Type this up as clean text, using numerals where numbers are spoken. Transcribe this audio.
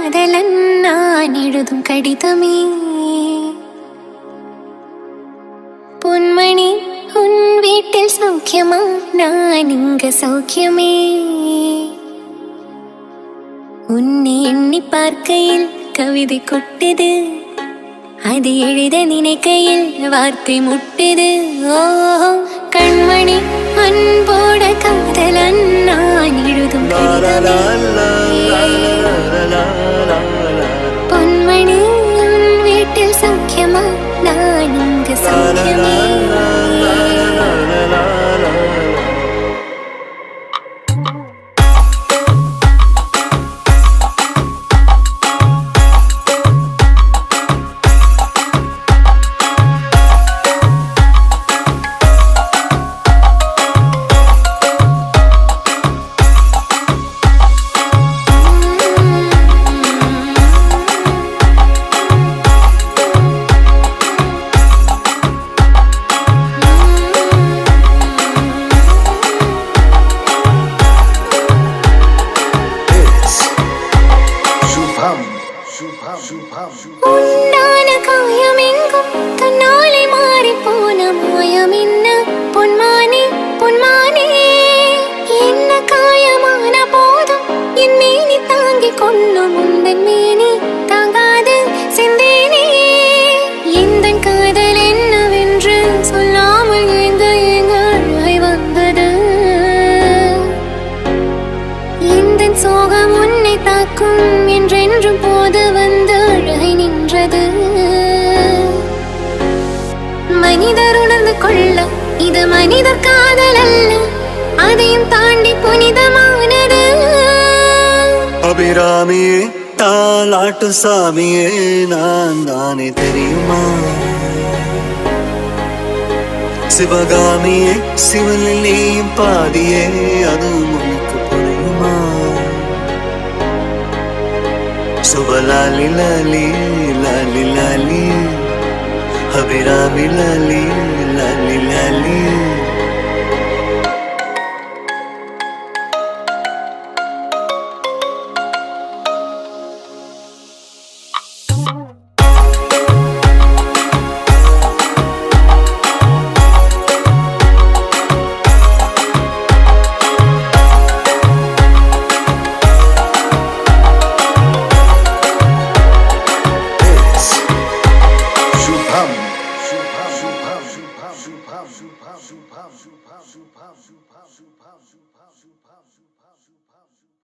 காதலன் நான் எழுதும் கடிதமே. பொன்மணி உன் வீட்டில் சௌக்கியமா, நான் இங்க சௌக்கியமே. உன்னை எண்ணி பார்க்கையில் கவிதை கொட்டுது, அது எழுத நினைக்கையில் வார்த்தை முட்டுது. ஓ கண்மணி அன்போட காதலன் நான் எழுதும் கடிதமே. பொன்மணி உன் வீட்டில் சௌக்கியமா, நான் இங்கு சௌக்கியமே. உன்னான காயமெங்கும் தன்னாலே மாறி போன மாயம் என்ன பொன்மானே பொன்மானே. என்ன காயமான போதும் என் மேனி தாங்கிக் கொள்ளும் உந்தன் மேனி தாங்காது செந்தேனே. எந்தன் காதல் என்னவென்று சொல்லாமல் ஏங்க ஏங்க அழாய் வந்தது. எந்தன் சோகம் உன்னை தாக்கும் என்றென்றும் போது வந்து அழகை நின்றது. மனிதர் உணர்ந்து கொள்ள இது மனிதர் காதல் அல்ல, அதையும் தாண்டி புனிதமானது. அபிராமியே தாலாட்டு சாமியே நான் தானே தெரியுமா. சிவகாமியே சிவனில் நீயும் பாதியே, அதுவும் உனக்கு புரியுமா. சுபலாலி லாலி லாலி லாலி, அபிராமி லாலி லாலி லாலி. Shubham.